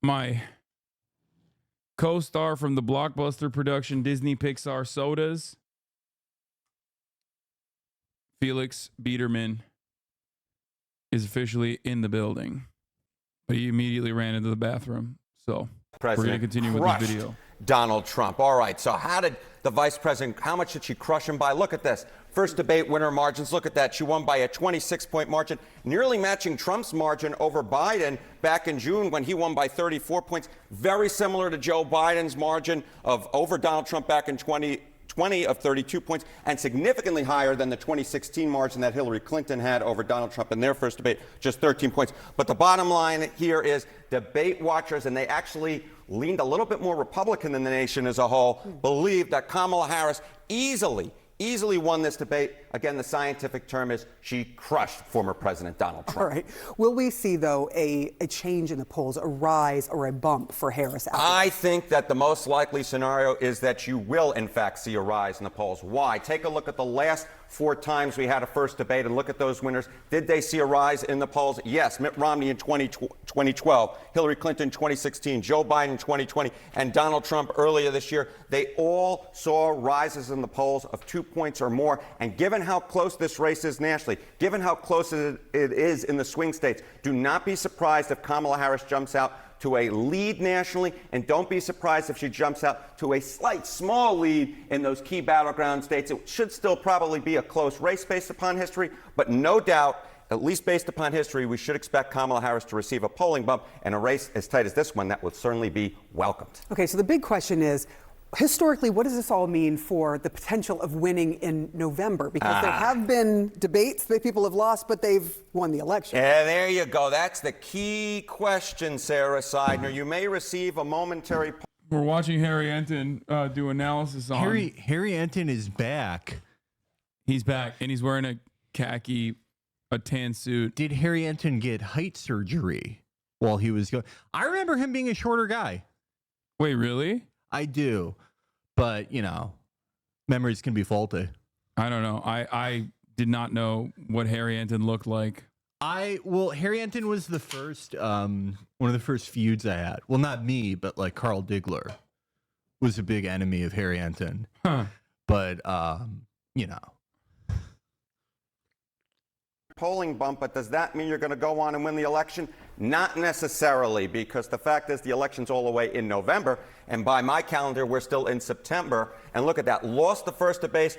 my co-star from the blockbuster production Disney Pixar Sodas, Felix Biederman, is officially in the building. But he immediately ran into the bathroom. So we're going to continue with this video. Donald Trump. All right, so how did the vice president, how much did she crush him by? Look at this. First debate winner margins. Look at that. She won by a 26-point margin, nearly matching Trump's margin over Biden back in June when he won by 34 points. Very similar to Joe Biden's margin of over Donald Trump back in 2020 of 32 points, and significantly higher than the 2016 margin that Hillary Clinton had over Donald Trump in their first debate, just 13 points. But the bottom line here is debate watchers, and they actually leaned a little bit more Republican than the nation as a whole, believe that Kamala Harris easily won this debate. Again, the scientific term is she crushed former President Donald Trump. All right. Will we see, though, a change in the polls, a rise or a bump for Harris? I think that the most likely scenario is that you will, in fact, see a rise in the polls. Why? Take a look at the last 4 times we had a first debate and look at those winners. Did they see a rise in the polls? Yes. Mitt Romney in 2012, Hillary Clinton 2016, Joe Biden 2020, and Donald Trump earlier this year. They all saw rises in the polls of 2 points or more. And given how close this race is nationally, given how close it is in the swing states, do not be surprised if Kamala Harris jumps out to a lead nationally, and don't be surprised if she jumps out to a slight, small lead in those key battleground states. It should still probably be a close race based upon history, but no doubt, at least based upon history, we should expect Kamala Harris to receive a polling bump, and a race as tight as this one, that would certainly be welcomed. Okay, so the big question is, historically, what does this all mean for the potential of winning in November? Because there have been debates that people have lost, but they've won the election. Yeah, there you go. That's the key question, Sarah Seidner. You may receive a momentary... We're watching Harry Enton do analysis on... Harry Enton is back. He's back, and he's wearing a tan suit. Did Harry Enton get height surgery while he was going? I remember him being a shorter guy. Wait, really? I do, but memories can be faulty. I don't know. I did not know what Harry Enton looked like. Harry Enton was the first, one of the first feuds I had. Well, not me, but like Carl Diggler was a big enemy of Harry Enton. Huh. But polling bump, but does that mean you're going to go on and win the election? Not necessarily, because the fact is the election's all the way in November, and by my calendar, we're still in September. And look at that. Lost the first debate,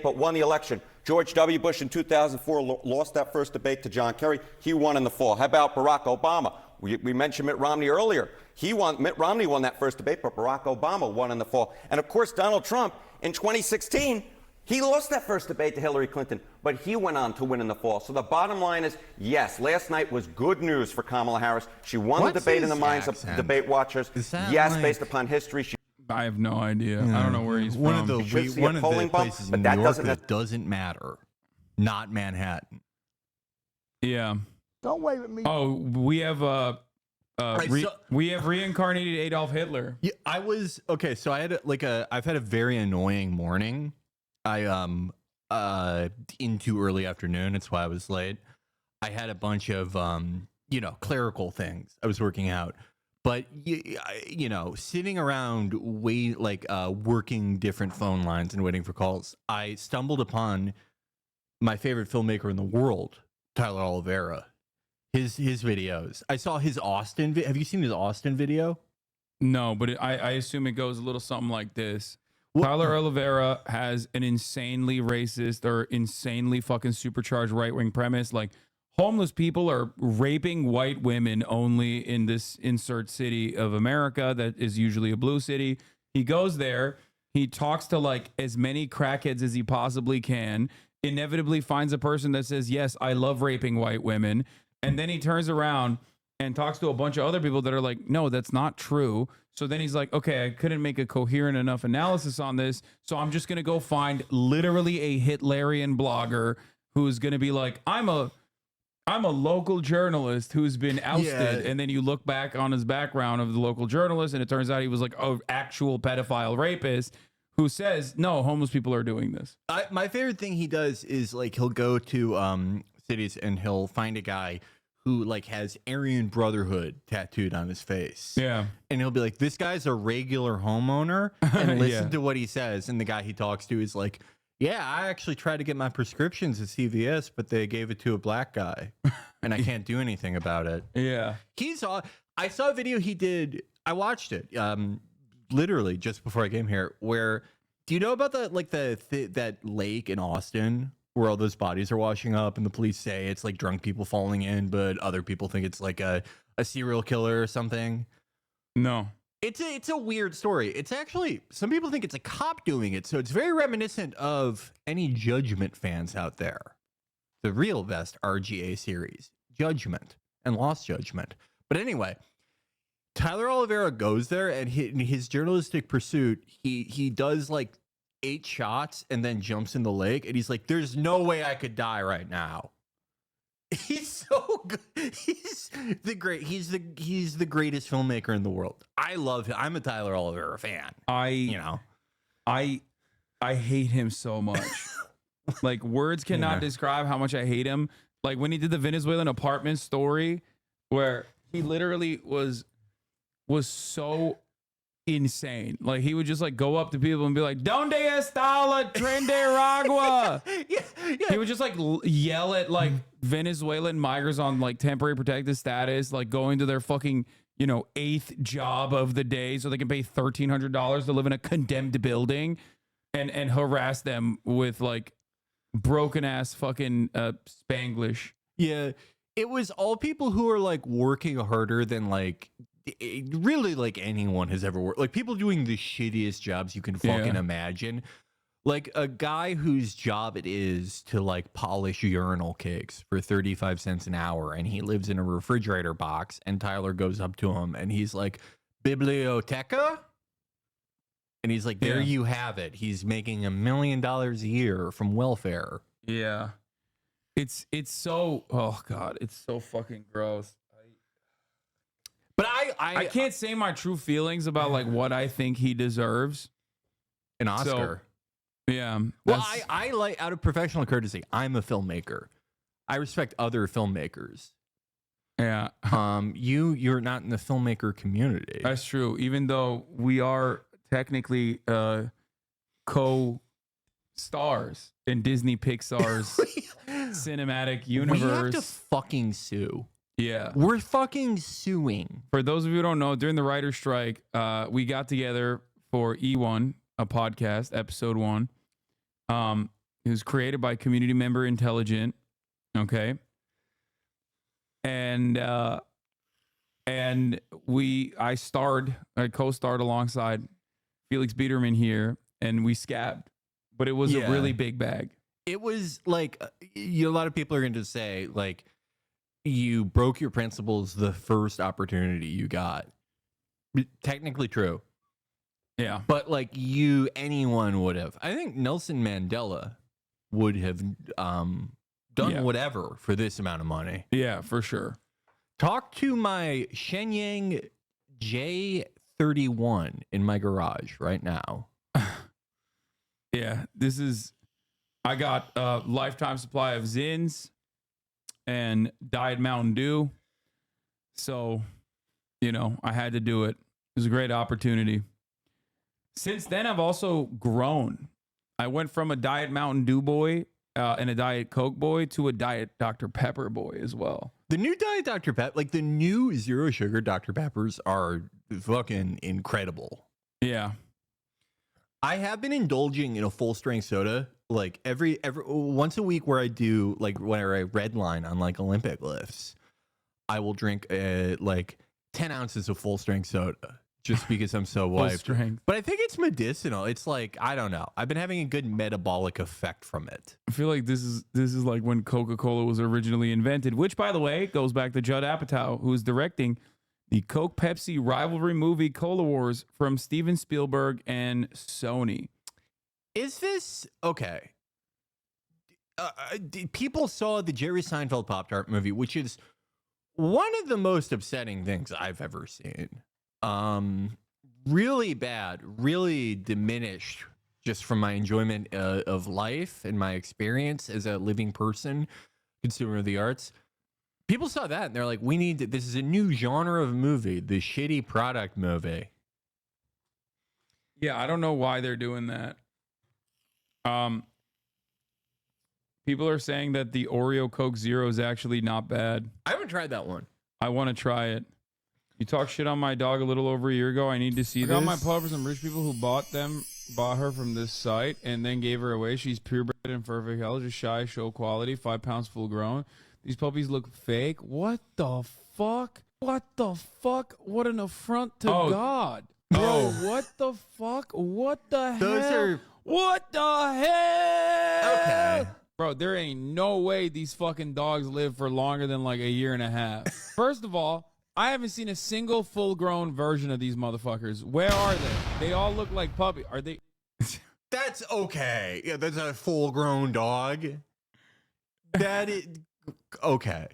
but won the election. George W. Bush in 2004 lost that first debate to John Kerry. He won in the fall. How about Barack Obama? We mentioned Mitt Romney earlier. Mitt Romney won that first debate, but Barack Obama won in the fall. And of course, Donald Trump in 2016, he lost that first debate to Hillary Clinton, but he went on to win in the fall. So the bottom line is, yes, last night was good news for Kamala Harris. She won the debate in the minds of debate watchers. Yes, based upon history. I have no idea. I don't know where he's one from. Of the places in New York that doesn't matter. Not Manhattan. Yeah. Don't wave at me. Oh, we have we have reincarnated Adolf Hitler. Yeah, so I had I've had a very annoying morning. Into early afternoon. That's why I was late. I had a bunch of, clerical things. I was working out, but sitting around working different phone lines and waiting for calls, I stumbled upon my favorite filmmaker in the world, Tyler Oliveira. His videos. I saw his Austin. Have you seen his Austin video? No, but I assume it goes a little something like this. Tyler Oliveira has an insanely racist or insanely fucking supercharged right-wing premise. Like, homeless people are raping white women only in this insert city of America that is usually a blue city. He goes there. He talks to like as many crackheads as he possibly can, inevitably finds a person that says, yes, I love raping white women. And then he turns around and talks to a bunch of other people that are like, no, that's not true. So then he's like, okay, I couldn't make a coherent enough analysis on this, so I'm just going to go find literally a Hitlerian blogger who's going to be like, I'm a local journalist who's been ousted. Yeah. And then you look back on his background of the local journalist, and it turns out he was like an actual pedophile rapist who says, no, homeless people are doing this. My favorite thing he does is like he'll go to cities and he'll find a guy who like has Aryan Brotherhood tattooed on his face. Yeah. And he'll be like, this guy's a regular homeowner, and listen Yeah. to what he says. And the guy he talks to is like, yeah, I actually tried to get my prescriptions at CVS, but they gave it to a black guy and I can't do anything about it. Yeah. I saw a video he did. I watched it literally just before I came here, where, do you know about that lake in Austin where all those bodies are washing up and the police say it's like drunk people falling in, but other people think it's like a serial killer or something? No. It's a weird story. It's actually, some people think it's a cop doing it, so it's very reminiscent of any Judgment fans out there. The real best RGA series, Judgment and Lost Judgment. But anyway, Tyler Oliveira goes there, and in his journalistic pursuit, he does like 8 shots and then jumps in the lake, and he's like, there's no way I could die right now. He's so good. He's the greatest filmmaker in the world. I love him. I'm a Tyler Oliveira fan. I hate him so much. Like, words cannot describe how much I hate him. Like when he did the Venezuelan apartment story, where he literally was so insane. Like he would just like go up to people and be like, "Donde está la tren de agua?" Yeah. He would just like yell at like Venezuelan migrants on like temporary protected status, like going to their fucking, 8th job of the day so they can pay $1,300 to live in a condemned building, and harass them with like broken ass fucking Spanglish. Yeah. It was all people who are like working harder than like really like anyone has ever worked. Like people doing the shittiest jobs you can fucking imagine. Like a guy whose job it is to like polish urinal cakes for 35 cents an hour, and he lives in a refrigerator box, and Tyler goes up to him and he's like, "Biblioteca?" And he's like, there you have it. He's making $1 million a year from welfare. Yeah. It's so, oh God, it's so fucking gross. But I can't say my true feelings about like what I think he deserves. An Oscar. Yeah. Well, I like, out of professional courtesy, I'm a filmmaker. I respect other filmmakers. Yeah. You're not in the filmmaker community. That's true. Even though we are technically co-stars in Disney Pixar's cinematic universe. We have to fucking sue. Yeah. We're fucking suing. For those of you who don't know, during the writer's strike, we got together for E1, a podcast, episode 1. It was created by community member Intelligent. Okay. And I co-starred alongside Felix Biederman here, and we scabbed, but it was a really big bag. It was like, a lot of people are going to say like, you broke your principles the first opportunity you got. Technically true. Yeah. But like anyone would have. I think Nelson Mandela would have done whatever for this amount of money. Yeah, for sure. Talk to my Shenyang J31 in my garage right now. Yeah, I got a lifetime supply of Zins and Diet Mountain Dew. So, I had to do it. It was a great opportunity. Since then, I've also grown. I went from a Diet Mountain Dew boy and a Diet Coke boy to a Diet Dr. Pepper boy as well. The new Diet Dr. Pepper, like the new zero sugar Dr. Peppers are fucking incredible. Yeah. I have been indulging in a full strength soda like every once a week, where I do like where I redline on like Olympic lifts. I will drink like 10 ounces of full strength soda just because I'm so wiped. Strength. But I think it's medicinal. It's like, I don't know. I've been having a good metabolic effect from it. I feel like this is like when Coca-Cola was originally invented, which, by the way, goes back to Judd Apatow, who is directing the Coke-Pepsi rivalry movie Cola Wars from Steven Spielberg and Sony. Is this okay? People saw the Jerry Seinfeld Pop-Tart movie, which is one of the most upsetting things I've ever seen. Really bad, really diminished just from my enjoyment of life and my experience as a living person, consumer of the arts. People saw that and they're like, we need to, this is a new genre of movie, the shitty product movie. Yeah, I don't know why they're doing that. People are saying that the Oreo Coke Zero is actually not bad. I haven't tried that one. I want to try it. You talked shit on my dog a little over a year ago. I need to see that. My pup for some rich people who bought her from this site and then gave her away. She's purebred and perfect health, just shy, show quality, 5 pounds full grown. These puppies look fake. What the fuck? What the fuck? What an affront to God. Bro, what the fuck? What the hell? What the hell? Okay. Bro, there ain't no way these fucking dogs live for longer than like a year and a half. First of all, I haven't seen a single full-grown version of these motherfuckers. Where are they? They all look like puppy. Are they? That's okay. Yeah, that's a full-grown dog. That is okay.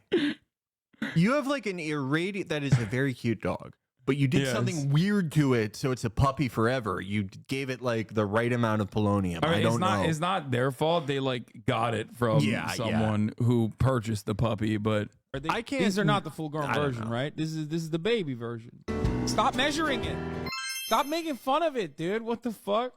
You have like an irradiant. That is a very cute dog. But you did something weird to it, so it's a puppy forever. You gave it like the right amount of polonium. I don't know. It's not their fault. They like got it from someone who purchased the puppy, but these are not the full-grown version, right? This is the baby version. Stop measuring it. Stop making fun of it, dude. What the fuck?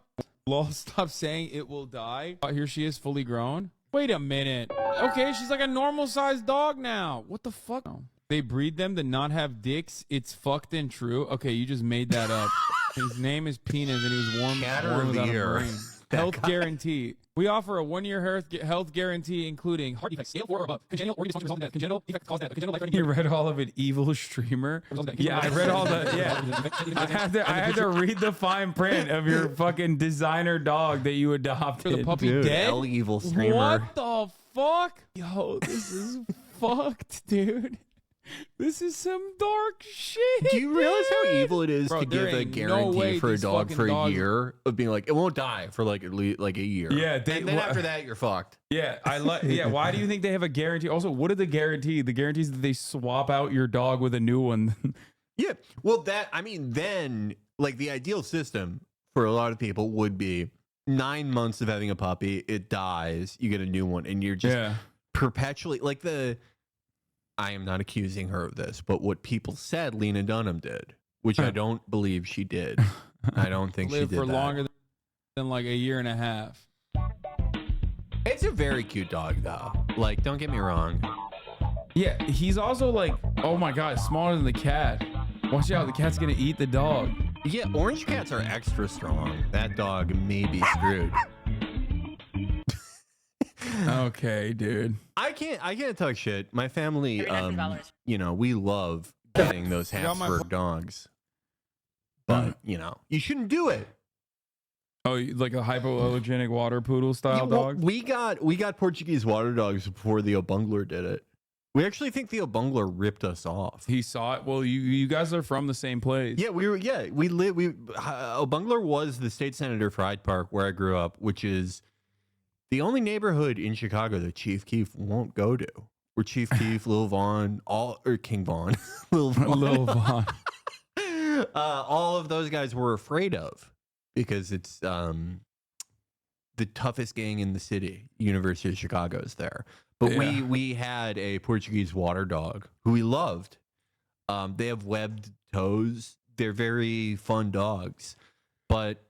Lol, stop saying it will die. Oh, here she is, fully grown. Wait a minute. Okay, she's like a normal-sized dog now. What the fuck? They breed them to not have dicks. It's fucked and true. Okay, you just made that up. His name is Penis, and he was born without a brain. Health guarantee. We offer a 1-year health guarantee, including heart defects, scale 4 or above, congenital or dysfunction resulting in death, congenital defect cause death, congenital life-threatening. You read all of it, evil streamer. Yeah, I read all the. Yeah, I had to read the fine print of your fucking designer dog that you adopted. The puppy dead. Evil streamer. What the fuck? Yo, this is fucked, dude. This is some dark shit. Do you realize how evil it is to give a guarantee for a dog for a year of being like, it won't die for like at least like a year? Yeah, and then after that, you're fucked. Yeah, yeah. Why do you think they have a guarantee? Also, what are the guarantee? The guarantees that they swap out your dog with a new one. Yeah, well, then like the ideal system for a lot of people would be 9 months of having a puppy, it dies, you get a new one, and you're just perpetually like the. I am not accusing her of this, but what people said Lena Dunham did, which I don't believe she did. I don't think she did for longer than like a year and a half. It's a very cute dog, though. Like, don't get me wrong. Yeah, he's also like, oh my god, smaller than the cat. Watch out, the cat's gonna eat the dog. Yeah, orange cats are extra strong. That dog may be screwed. Okay, dude. I can't talk shit. My family, we love getting those Habsburg dogs. But, you shouldn't do it. Oh, like a hypoallergenic water poodle style dog? We got Portuguese water dogs before Theo Bungler did it. We actually think Theo Bungler ripped us off. He saw it. Well, you guys are from the same place. Yeah, Bungler was the state senator for Hyde Park, where I grew up, which is the only neighborhood in Chicago that Chief Keef won't go to. Where Chief Keef, Lil Vaughn, King Vaughn, Lil Vaughn, all of those guys were afraid of, because it's the toughest gang in the city. University of Chicago is there. But we had a Portuguese water dog who we loved. They have webbed toes. They're very fun dogs. But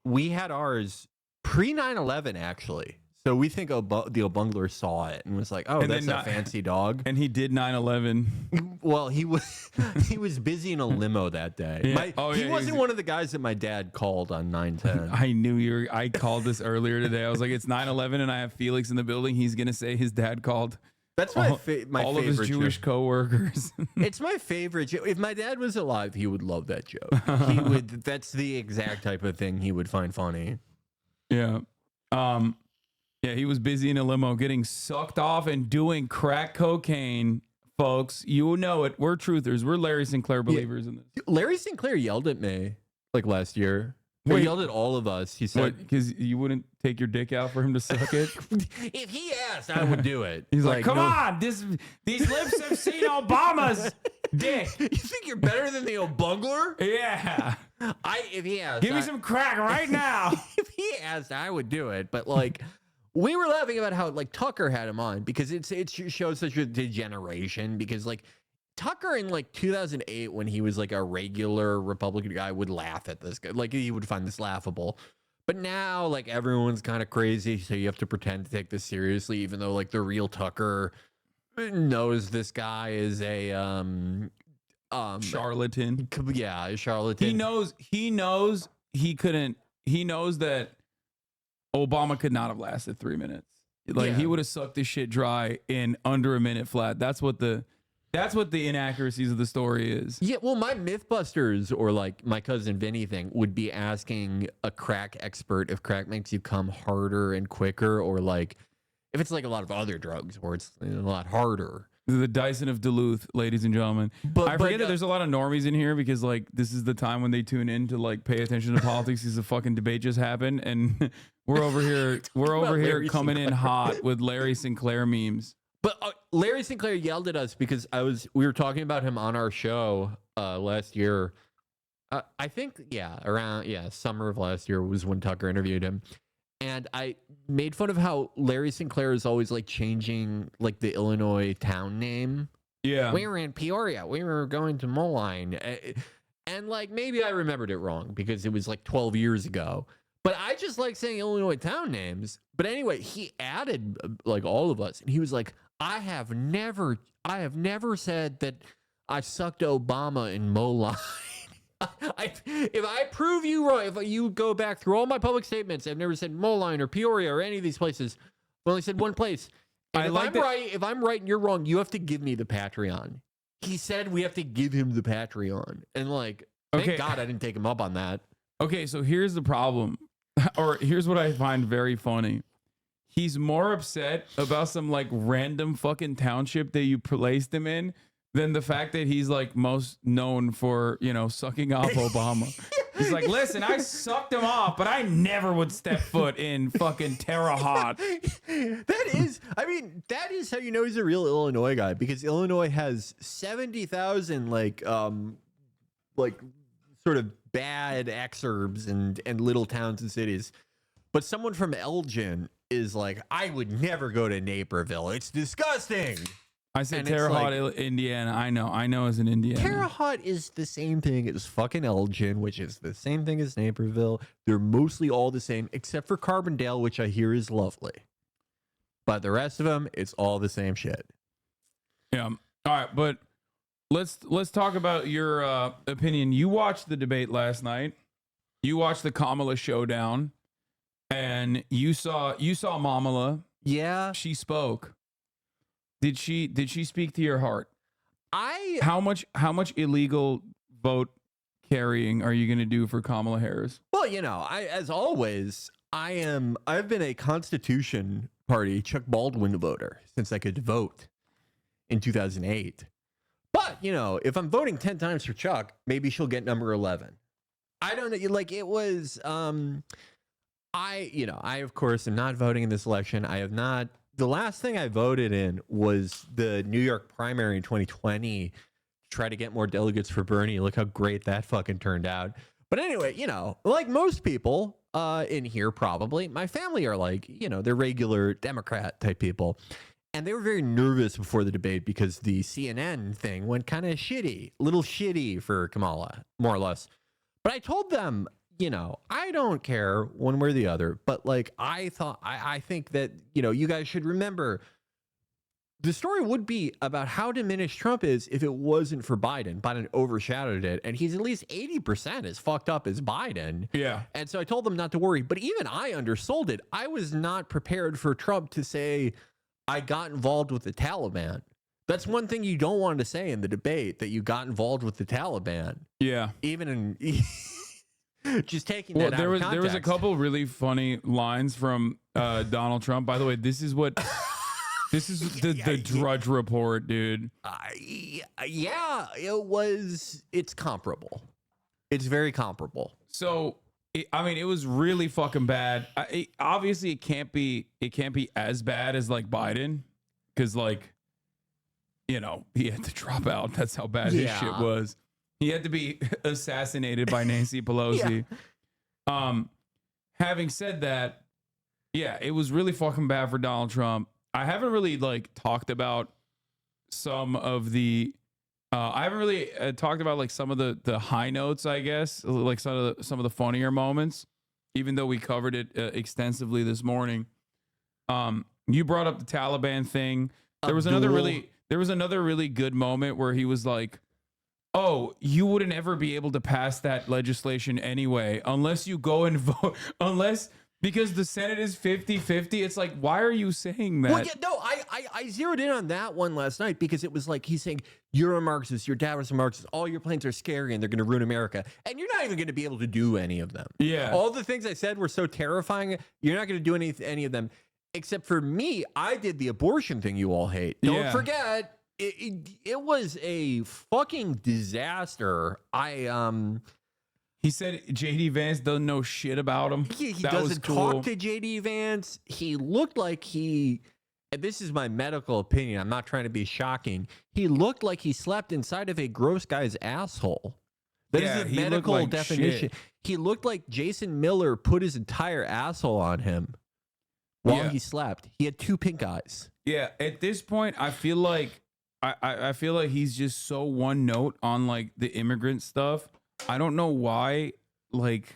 we had ours pre 9/11, actually. So we think the Bungler saw it and was like, "Oh, that's a fancy dog." And he did 9/11. Well, he was busy in a limo that day. Yeah. He wasn't one of the guys that my dad called on 9/10. I knew I called this earlier today. I was like, "It's 9/11, and I have Felix in the building. He's gonna say his dad called." That's my favorite. All of his Jewish coworkers. It's my favorite joke. If my dad was alive, he would love that joke. He would. That's the exact type of thing he would find funny. Yeah. Yeah, he was busy in a limo getting sucked off and doing crack cocaine, folks. You know it. We're truthers. We're Larry Sinclair believers in this. Larry Sinclair yelled at me like last year. He yelled at all of us. He said, because you wouldn't take your dick out for him to suck it? If he asked, I would do it. He's like, come on. These lips have seen Obama's dick. You think you're better than the Bungler? Yeah. If he asked, give me some crack right now. If he asked, I would do it. But like, we were laughing about how like Tucker had him on because it shows such a degeneration because like Tucker in like 2008 when he was like a regular Republican guy would laugh at this guy. Like he would find this laughable. But now like everyone's kind of crazy. So you have to pretend to take this seriously, even though like the real Tucker knows this guy is a charlatan. Yeah, a charlatan. He knows that Obama could not have lasted 3 minutes. Like he would have sucked this shit dry in under a minute flat. That's what the inaccuracies of the story is. Yeah, well, my Mythbusters or like my cousin Vinny thing would be asking a crack expert if crack makes you come harder and quicker, or like if it's like a lot of other drugs where it's a lot harder. The Dyson of Duluth, ladies and gentlemen. I forget that there's a lot of normies in here because like this is the time when they tune in to like pay attention to politics because the fucking debate just happened, and we're over here coming in hot with Larry Sinclair memes. But Larry Sinclair yelled at us because we were talking about him on our show last year. I think around summer of last year was when Tucker interviewed him. And I made fun of how Larry Sinclair is always like changing like the Illinois town name. Yeah. We were in Peoria. We were going to Moline. And like maybe I remembered it wrong because it was like 12 years ago. But I just like saying Illinois town names. But anyway, he added like all of us. And he was like, I have never said that I sucked Obama in Moline. If I prove you wrong, if you go back through all my public statements, I've never said Moline or Peoria or any of these places. I've only said one place. And if I'm right and you're wrong, you have to give me the Patreon. He said we have to give him the Patreon. And like, thank God I didn't take him up on that. Okay, so here's the problem. Or here's what I find very funny. He's more upset about some like random fucking township that you placed him in than the fact that he's like most known for, sucking off Obama. He's like, listen, I sucked him off, but I never would step foot in fucking Terre Haute. That is how you know he's a real Illinois guy, because Illinois has 70,000 like sort of bad exurbs and little towns and cities. But someone from Elgin is like, I would never go to Naperville. It's disgusting. I said Terre Haute, Indiana. I know as an Indiana. Terre Haute is the same thing as fucking Elgin, which is the same thing as Naperville. They're mostly all the same, except for Carbondale, which I hear is lovely. But the rest of them, it's all the same shit. Yeah. All right, but let's talk about your opinion. You watched the debate last night. You watched the Kamala showdown, and you saw Mamala. Yeah, she spoke. Did she speak to your heart? How much illegal vote carrying are you going to do for Kamala Harris? Well, as always, I've been a Constitution Party Chuck Baldwin voter since I could vote in 2008. But, if I'm voting 10 times for Chuck, maybe she'll get number 11. I don't know. Like it was, I of course am not voting in this election. I have not. The last thing I voted in was the New York primary in 2020 to try to get more delegates for Bernie. Look how great that fucking turned out. But anyway, like most people in here probably, my family are like, they're regular Democrat type people. And they were very nervous before the debate because the CNN thing went kind of little shitty for Kamala, more or less. But I told them, I don't care one way or the other, but like I think that, you guys should remember the story would be about how diminished Trump is if it wasn't for Biden. Biden overshadowed it, and he's at least 80% as fucked up as Biden. Yeah. And so I told them not to worry, but even I undersold it. I was not prepared for Trump to say, I got involved with the Taliban. That's one thing you don't want to say in the debate, that you got involved with the Taliban. Yeah. Even in... Just taking that out of context. There was a couple really funny lines from Donald Trump. By the way, this is the Drudge Report, dude. Yeah, it's comparable. It's very comparable. So, it was really fucking bad. Obviously, it can't be as bad as like Biden, because like, he had to drop out. That's how bad his shit was. He had to be assassinated by Nancy Pelosi. Yeah. Having said that, Yeah, it was really fucking bad for Donald Trump. I haven't really like talked about some of the I haven't really talked about like some of the high notes, I guess, like some of the funnier moments, even though we covered it extensively this morning. You brought up the Taliban thing. There was another really good moment where he was like, "Oh, you wouldn't ever be able to pass that legislation anyway unless you go and vote because the Senate is 50-50. It's like, why are you saying that? Well, yeah, no, I zeroed in on that one last night because it was like he's saying, you're a Marxist, your dad was a Marxist, all your plans are scary and they're going to ruin America. And you're not even going to be able to do any of them. Yeah. All the things I said were so terrifying. You're not going to do any of them. Except for me, I did the abortion thing you all hate. Don't forget, it was a fucking disaster. He said JD Vance doesn't know shit about him. He that doesn't was cool. talk to JD Vance. He looked like and this is my medical opinion, I'm not trying to be shocking. He looked like he slept inside of a gross guy's asshole. That is a medical like definition. shit. He looked like Jason Miller put his entire asshole on him while he slept. He had 2 pink eyes. Yeah, at this point, I feel like I feel like he's just so one note on like the immigrant stuff. I don't know why, like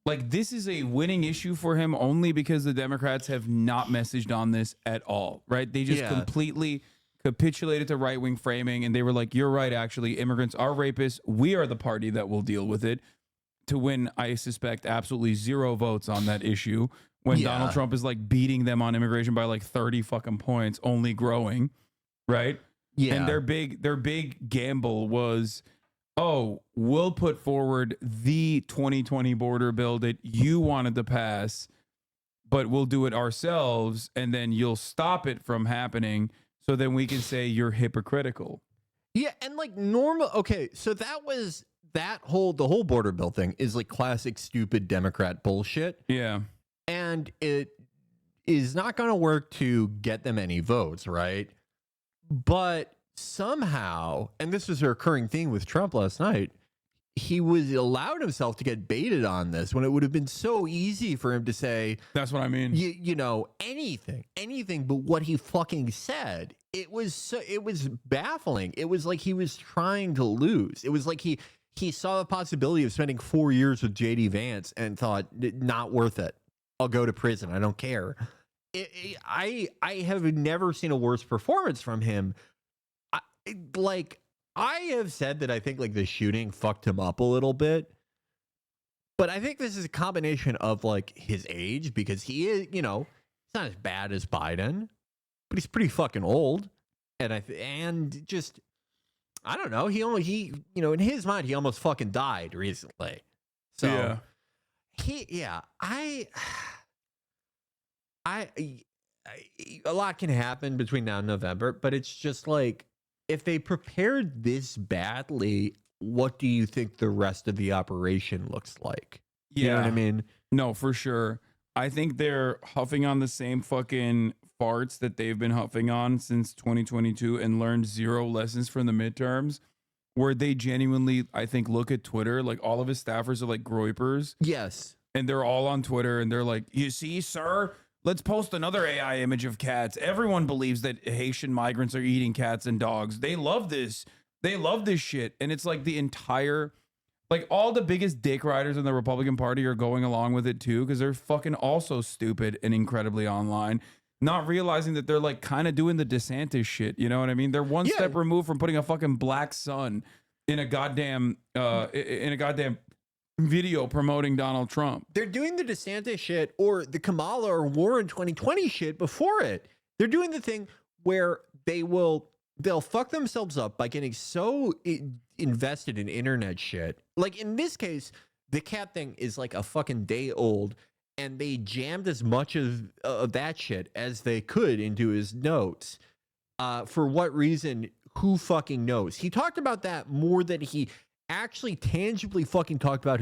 this is a winning issue for him only because the Democrats have not messaged on this at all, right? They just completely capitulated to right-wing framing, and they were like, you're right, actually, immigrants are rapists. We are the party that will deal with it, to win, I suspect, absolutely 0 votes on that issue when Donald Trump is like beating them on immigration by like 30 fucking points, only growing, right? Yeah. And their big gamble was, oh, we'll put forward the 2020 border bill that you wanted to pass, but we'll do it ourselves, and then you'll stop it from happening, so then we can say you're hypocritical. Yeah, and like normal. Okay, so that was the whole border bill thing is like classic stupid Democrat bullshit. Yeah. And it is not going to work to get them any votes, right? But somehow, and this was a recurring thing with Trump last night, he allowed himself to get baited on this when it would have been so easy for him to say, that's what I mean. You know, anything but what he fucking said. It was baffling. It was like he was trying to lose. It was like he saw the possibility of spending 4 years with JD Vance and thought, not worth it. I'll go to prison. I don't care. I have never seen a worse performance from him. I have said that I think like the shooting fucked him up a little bit, but I think this is a combination of like his age, because he is, you know, he's not as bad as Biden, but he's pretty fucking old, and just I don't know. He you know, in his mind he almost fucking died recently. So a lot can happen between now and November, but it's just like, if they prepared this badly, what do you think the rest of the operation looks like? Yeah. You know what I mean? No, for sure. I think they're huffing on the same fucking farts that they've been huffing on since 2022 and learned 0 lessons from the midterms, where they genuinely, I think, look at Twitter, like all of his staffers are like groypers. Yes. And they're all on Twitter and they're like, you see, sir, let's post another AI image of cats. Everyone believes that Haitian migrants are eating cats and dogs. They love this. They love this shit. And it's like the entire, like all the biggest dick riders in the Republican Party are going along with it too, because they're fucking also stupid and incredibly online, not realizing that they're like kind of doing the DeSantis shit. You know what I mean? They're one step removed from putting a fucking black sun in a goddamn video promoting Donald Trump. They're doing the DeSantis shit or the Kamala or Warren 2020 shit before it. They're doing the thing where they'll fuck themselves up by getting so invested in internet shit. Like in this case, the cat thing is like a fucking day old, and they jammed as much of that shit as they could into his notes. For what reason? Who fucking knows? He talked about that more than he actually tangibly fucking talked about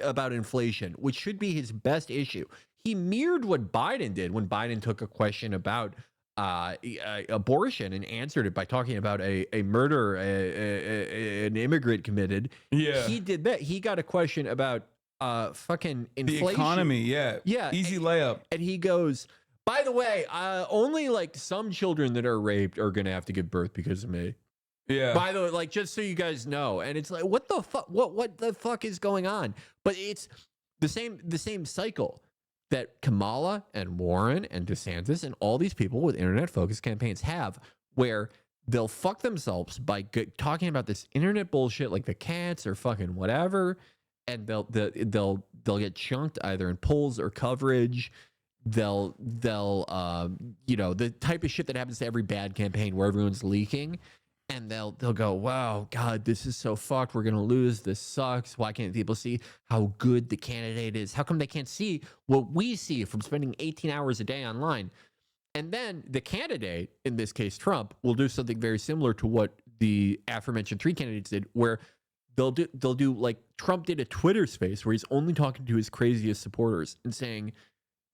about inflation, which should be his best issue. He mirrored what Biden did when Biden took a question about abortion and answered it by talking about a murder an immigrant committed. Yeah, he did that. He got a question about fucking The inflation. economy, yeah. Yeah, Easy layup. And he goes, by the way, only like some children that are raped are gonna have to give birth because of me. Yeah. By the way, like, just so you guys know. And it's like, what the fuck? What the fuck is going on? But it's the same cycle that Kamala and Warren and DeSantis and all these people with internet focused campaigns have, where they'll fuck themselves by talking about this internet bullshit, like the cats or fucking whatever, and they'll get chunked either in polls or coverage. They'll you know, the type of shit that happens to every bad campaign where everyone's leaking. And they'll go, wow, God, this is so fucked. We're gonna lose. This sucks. Why can't people see how good the candidate is? How come they can't see what we see from spending 18 hours a day online? And then the candidate, in this case Trump, will do something very similar to what the aforementioned three candidates did, where they'll do like Trump did a Twitter space where he's only talking to his craziest supporters and saying,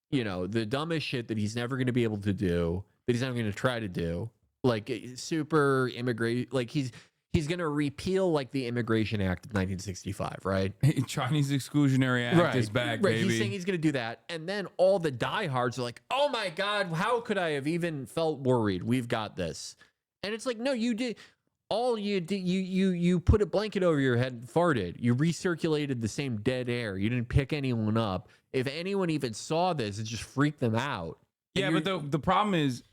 you know, the dumbest shit that he's never going to be able to do, that he's never going to try to do. Like super immigrant, like he's gonna repeal like the Immigration Act of 1965, right? Chinese Exclusionary Act is back, right. baby. He's saying he's gonna do that, and then all the diehards are like, "Oh my God, how could I have even felt worried? We've got this." And it's like, no, you did. All you did, you put a blanket over your head and farted. You recirculated the same dead air. You didn't pick anyone up. If anyone even saw this, it just freaked them out. Yeah, but the problem is,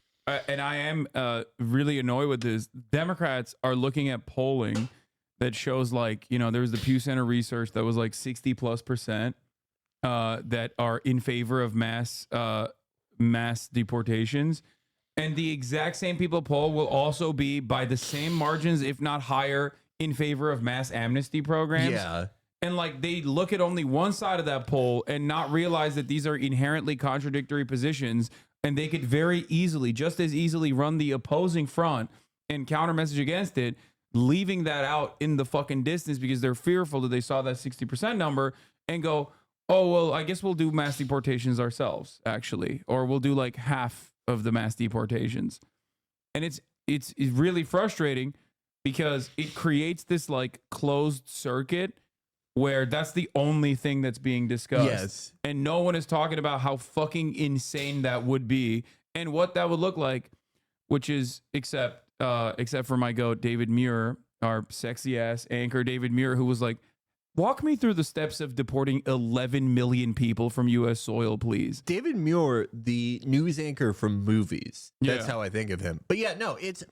and I am really annoyed with this, Democrats are looking at polling that shows, like, you know, there was the Pew Center research that was like 60+% that are in favor of mass deportations. And the exact same people poll will also be by the same margins, if not higher, in favor of mass amnesty programs. Yeah. And like they look at only one side of that poll and not realize that these are inherently contradictory positions. And they could very easily, just as easily, run the opposing front and counter message against it, leaving that out in the fucking distance because they're fearful that they saw that 60% number and go, oh, well, I guess we'll do mass deportations ourselves, actually. Or we'll do like half of the mass deportations. And it's really frustrating because it creates this like closed circuit where that's the only thing that's being discussed. Yes. And no one is talking about how fucking insane that would be and what that would look like, which is except for my goat, David Muir, our sexy ass anchor, David Muir, who was like, walk me through the steps of deporting 11 million people from U.S. soil, please. David Muir, the news anchor from movies. That's Yeah. how I think of him. But yeah, no, it's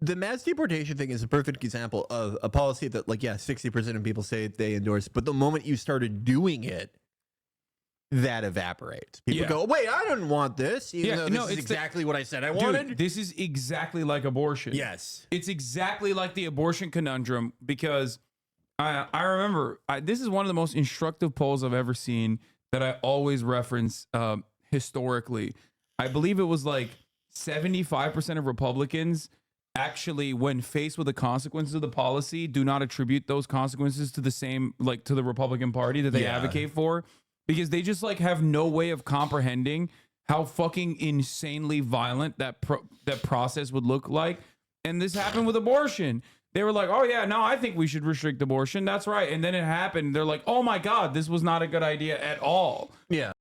the mass deportation thing is a perfect example of a policy that, like, yeah, 60% of people say they endorse, but the moment you started doing it, that evaporates. People go, wait, I didn't want this, even though this is exactly what I said I wanted. Dude, this is exactly like abortion. Yes. It's exactly like the abortion conundrum because I remember this is one of the most instructive polls I've ever seen that I always reference historically. I believe it was like 75% of Republicans actually, when faced with the consequences of the policy, do not attribute those consequences to the same, like to the Republican Party that they advocate for, because they just like have no way of comprehending how fucking insanely violent that process would look like. And this happened with abortion. They were like, oh yeah, no, I think we should restrict abortion. That's right. And then it happened. They're like, oh my God, this was not a good idea at all. Yeah.